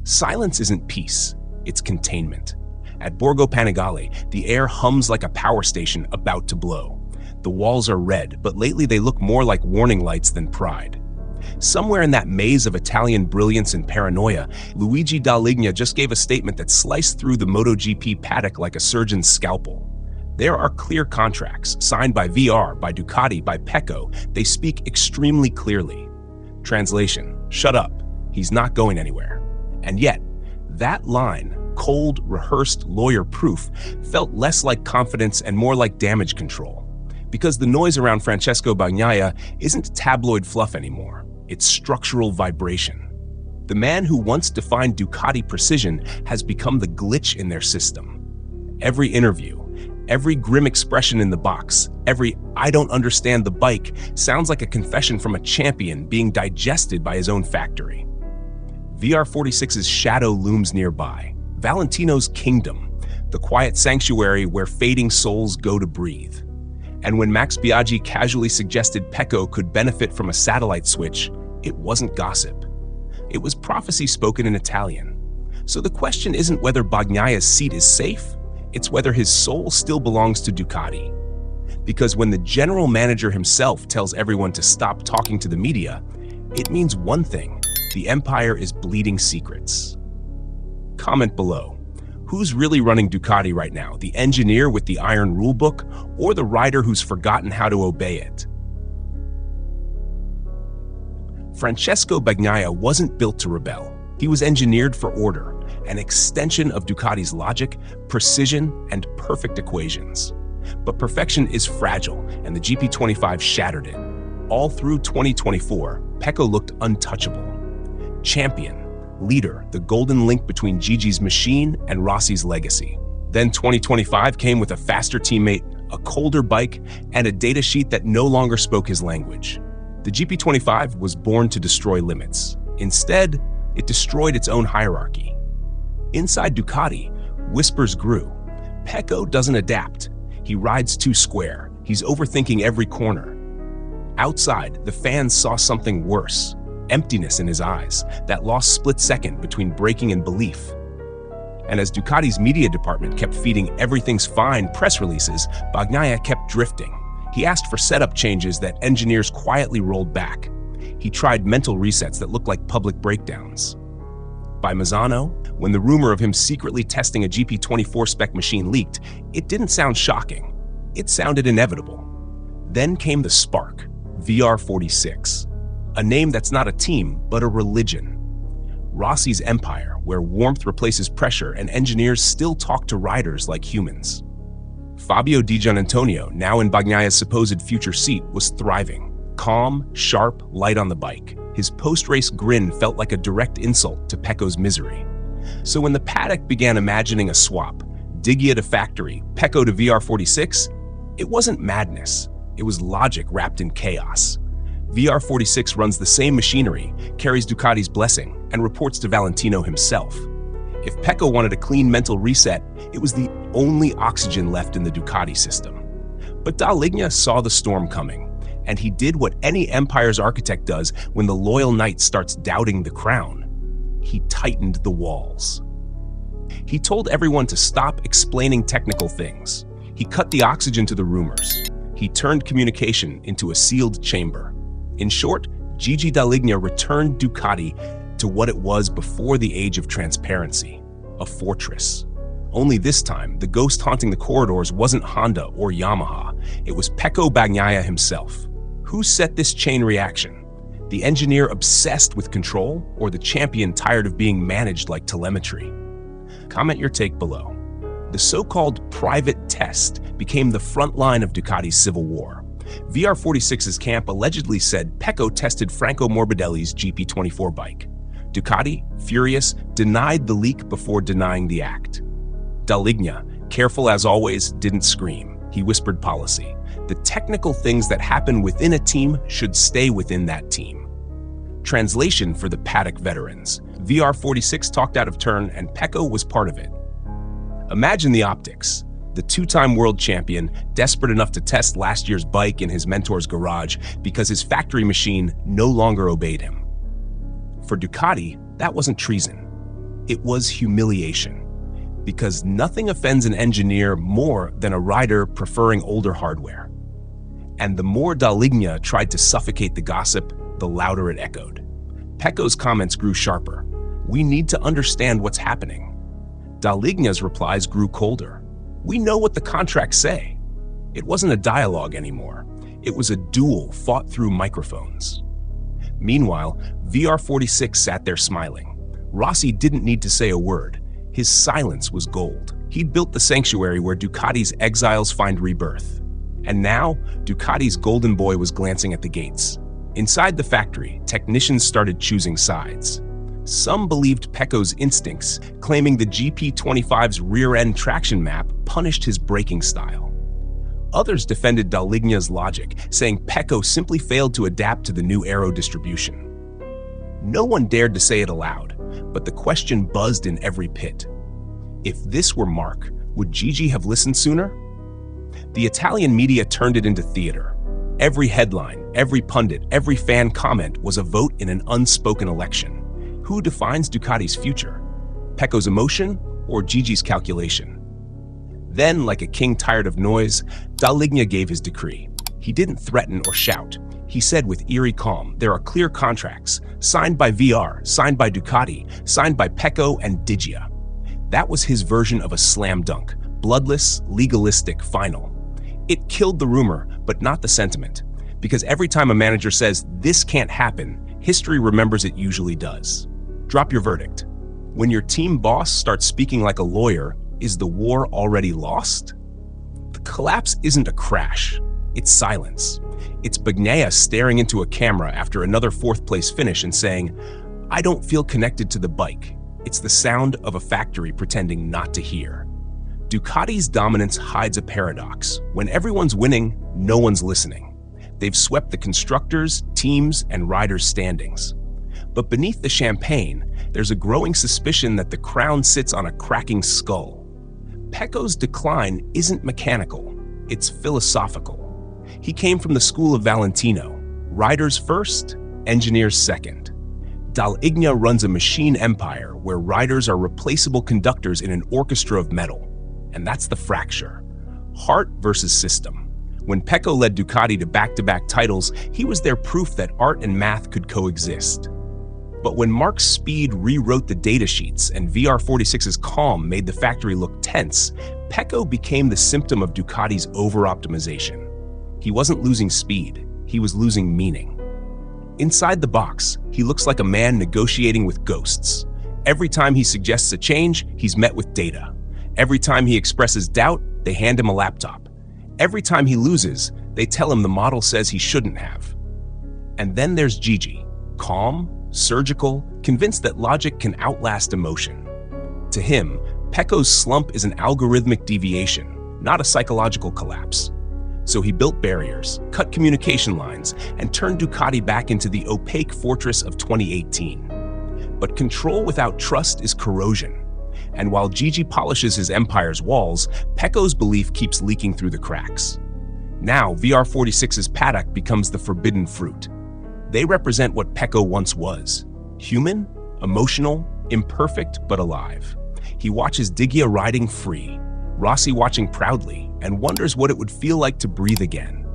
Silence isn't peace, it's containment. At Borgo Panigale, the air hums like a power station about to blow. The walls are red, but lately they look more like warning lights than pride. Somewhere in that maze of Italian brilliance and paranoia, Luigi Dall'Igna just gave a statement that sliced through the MotoGP paddock like a surgeon's scalpel. There are clear contracts, signed by VR, by Ducati, by Pecco. They speak extremely clearly. Translation: shut up, he's not going anywhere. And yet, that line, cold, rehearsed, lawyer-proof, felt less like confidence and more like damage control. Because the noise around Francesco Bagnaia isn't tabloid fluff anymore. It's structural vibration. The man who once defined Ducati precision has become the glitch in their system. Every interview, every grim expression in the box, every "I don't understand the bike" sounds like a confession from a champion being digested by his own factory. VR46's shadow looms nearby, Valentino's kingdom, the quiet sanctuary where fading souls go to breathe. And when Max Biaggi casually suggested Pecco could benefit from a satellite switch, it wasn't gossip. It was prophecy spoken in Italian. So the question isn't whether Bagnaia's seat is safe, it's whether his soul still belongs to Ducati. Because when the general manager himself tells everyone to stop talking to the media, it means one thing: the empire is bleeding secrets. Comment below. Who's really running Ducati right now? The engineer with the iron rulebook, or the rider who's forgotten how to obey it? Francesco Bagnaia wasn't built to rebel. He was engineered for order, an extension of Ducati's logic, precision, and perfect equations. But perfection is fragile, and the GP25 shattered it. All through 2024, Pecco looked untouchable. Champion, leader, the golden link between Gigi's machine and Rossi's legacy. Then 2025 came with a faster teammate, a colder bike, and a data sheet that no longer spoke his language. The GP25 was born to destroy limits. Instead, it destroyed its own hierarchy. Inside Ducati, whispers grew. Pecco doesn't adapt. He rides too square. He's overthinking every corner. Outside, the fans saw something worse. Emptiness in his eyes, that lost split second between braking and belief. And as Ducati's media department kept feeding "everything's fine" press releases, Bagnaia kept drifting. He asked for setup changes that engineers quietly rolled back. He tried mental resets that looked like public breakdowns. By Mazzano, when the rumor of him secretly testing a GP24 spec machine leaked, it didn't sound shocking. It sounded inevitable. Then came the spark, VR46. A name that's not a team, but a religion. Rossi's empire, where warmth replaces pressure and engineers still talk to riders like humans. Fabio Di Gianantonio, now in Bagnaia's supposed future seat, was thriving. Calm, sharp, light on the bike. His post-race grin felt like a direct insult to Pecco's misery. So when the paddock began imagining a swap, Diggia to factory, Pecco to VR46, it wasn't madness. It was logic wrapped in chaos. VR46 runs the same machinery, carries Ducati's blessing, and reports to Valentino himself. If Pecco wanted a clean mental reset, it was the only oxygen left in the Ducati system. But Dall'Igna saw the storm coming, and he did what any empire's architect does when the loyal knight starts doubting the crown. He tightened the walls. He told everyone to stop explaining technical things. He cut the oxygen to the rumors. He turned communication into a sealed chamber. In short, Gigi Dall'Igna returned Ducati to what it was before the age of transparency, a fortress. Only this time, the ghost haunting the corridors wasn't Honda or Yamaha. It was Pecco Bagnaia himself. Who set this chain reaction? The engineer obsessed with control, or the champion tired of being managed like telemetry? Comment your take below. The so-called private test became the front line of Ducati's civil war. VR46's camp allegedly said Pecco tested Franco Morbidelli's GP24 bike. Ducati, furious, denied the leak before denying the act. Dall'Igna, careful as always, didn't scream. He whispered policy. The technical things that happen within a team should stay within that team. Translation for the paddock veterans. VR46 talked out of turn, and Pecco was part of it. Imagine the optics. The two-time world champion, desperate enough to test last year's bike in his mentor's garage because his factory machine no longer obeyed him. For Ducati, that wasn't treason. It was humiliation. Because nothing offends an engineer more than a rider preferring older hardware. And the more Dall'Igna tried to suffocate the gossip, the louder it echoed. Pecco's comments grew sharper. We need to understand what's happening. Dall'Igna's replies grew colder. We know what the contracts say. It wasn't a dialogue anymore. It was a duel fought through microphones. Meanwhile, VR46 sat there smiling. Rossi didn't need to say a word. His silence was gold. He'd built the sanctuary where Ducati's exiles find rebirth. And now, Ducati's golden boy was glancing at the gates. Inside the factory, technicians started choosing sides. Some believed Pecco's instincts, claiming the GP25's rear-end traction map punished his braking style. Others defended Dall'Igna's logic, saying Pecco simply failed to adapt to the new aero distribution. No one dared to say it aloud, but the question buzzed in every pit. If this were Mark, would Gigi have listened sooner? The Italian media turned it into theater. Every headline, every pundit, every fan comment was a vote in an unspoken election. Who defines Ducati's future? Pecco's emotion or Gigi's calculation? Then, like a king tired of noise, Dall'Igna gave his decree. He didn't threaten or shout. He said with eerie calm, there are clear contracts, signed by VR, signed by Ducati, signed by Pecco and Digia. That was his version of a slam dunk, bloodless, legalistic, final. It killed the rumor, but not the sentiment. Because every time a manager says, this can't happen, history remembers it usually does. Drop your verdict. When your team boss starts speaking like a lawyer, is the war already lost? The collapse isn't a crash, it's silence. It's Bagnaia staring into a camera after another fourth-place finish and saying, I don't feel connected to the bike. It's the sound of a factory pretending not to hear. Ducati's dominance hides a paradox. When everyone's winning, no one's listening. They've swept the constructors, teams, and riders' standings. But beneath the champagne, there's a growing suspicion that the crown sits on a cracking skull. Pecco's decline isn't mechanical, it's philosophical. He came from the school of Valentino, riders first, engineers second. Dall'Igna runs a machine empire where riders are replaceable conductors in an orchestra of metal. And that's the fracture. Heart versus system. When Pecco led Ducati to back-to-back titles, he was their proof that art and math could coexist. But when Mark's speed rewrote the datasheets and VR46's calm made the factory look tense, Pecco became the symptom of Ducati's over-optimization. He wasn't losing speed, he was losing meaning. Inside the box, he looks like a man negotiating with ghosts. Every time he suggests a change, he's met with data. Every time he expresses doubt, they hand him a laptop. Every time he loses, they tell him the model says he shouldn't have. And then there's Gigi, calm, surgical, convinced that logic can outlast emotion. To him, Pecco's slump is an algorithmic deviation, not a psychological collapse. So he built barriers, cut communication lines, and turned Ducati back into the opaque fortress of 2018. But control without trust is corrosion. And while Gigi polishes his empire's walls, Pecco's belief keeps leaking through the cracks. Now, VR46's paddock becomes the forbidden fruit. They represent what Pecco once was. Human, emotional, imperfect, but alive. He watches Digia riding free, Rossi watching proudly, and wonders what it would feel like to breathe again.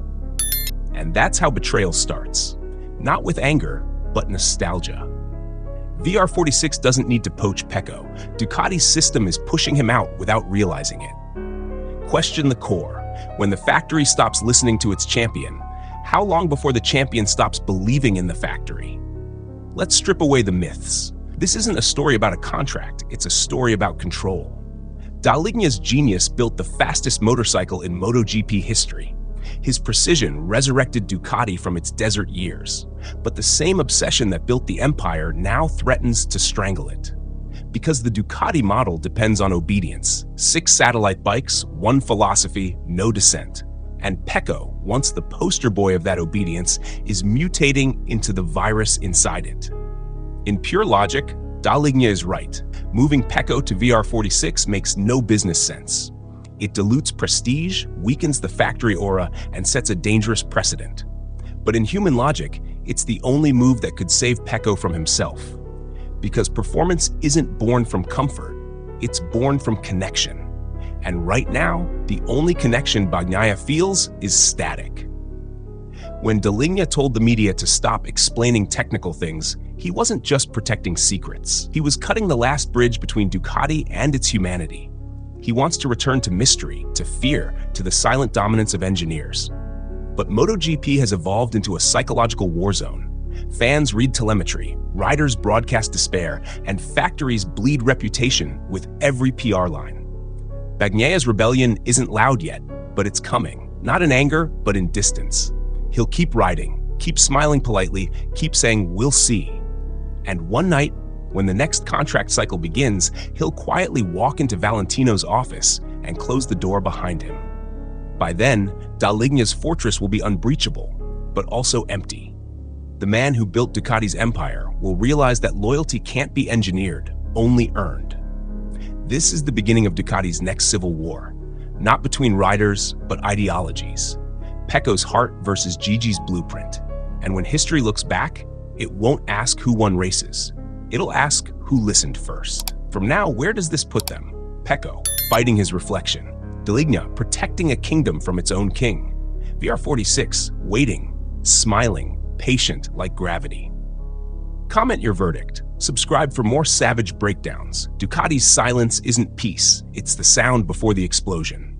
And that's how betrayal starts. Not with anger, but nostalgia. VR46 doesn't need to poach Pecco. Ducati's system is pushing him out without realizing it. Question the core. When the factory stops listening to its champion, how long before the champion stops believing in the factory? Let's strip away the myths. This isn't a story about a contract, it's a story about control. Dall'Igna's genius built the fastest motorcycle in MotoGP history. His precision resurrected Ducati from its desert years. But the same obsession that built the empire now threatens to strangle it. Because the Ducati model depends on obedience. 6 satellite bikes, 1 philosophy, no dissent. And Pecco, once the poster boy of that obedience, is mutating into the virus inside it. In pure logic, Dall'Igna is right. Moving Pecco to VR46 makes no business sense. It dilutes prestige, weakens the factory aura, and sets a dangerous precedent. But in human logic, it's the only move that could save Pecco from himself. Because performance isn't born from comfort, it's born from connection. And right now, the only connection Bagnaia feels is static. When Dall'Igna told the media to stop explaining technical things, he wasn't just protecting secrets. He was cutting the last bridge between Ducati and its humanity. He wants to return to mystery, to fear, to the silent dominance of engineers. But MotoGP has evolved into a psychological war zone. Fans read telemetry, riders broadcast despair, and factories bleed reputation with every PR line. Bagnaia's rebellion isn't loud yet, but it's coming. Not in anger, but in distance. He'll keep riding, keep smiling politely, keep saying, "We'll see." And one night, when the next contract cycle begins, he'll quietly walk into Valentino's office and close the door behind him. By then, Dall'Igna's fortress will be unbreachable, but also empty. The man who built Ducati's empire will realize that loyalty can't be engineered, only earned. This is the beginning of Ducati's next civil war, not between riders, but ideologies. Pecco's heart versus Gigi's blueprint. And when history looks back, it won't ask who won races. It'll ask who listened first. From now, where does this put them? Pecco, fighting his reflection. Dall'Igna, protecting a kingdom from its own king. VR46, waiting, smiling, patient like gravity. Comment your verdict. Subscribe for more savage breakdowns. Ducati's silence isn't peace, it's the sound before the explosion.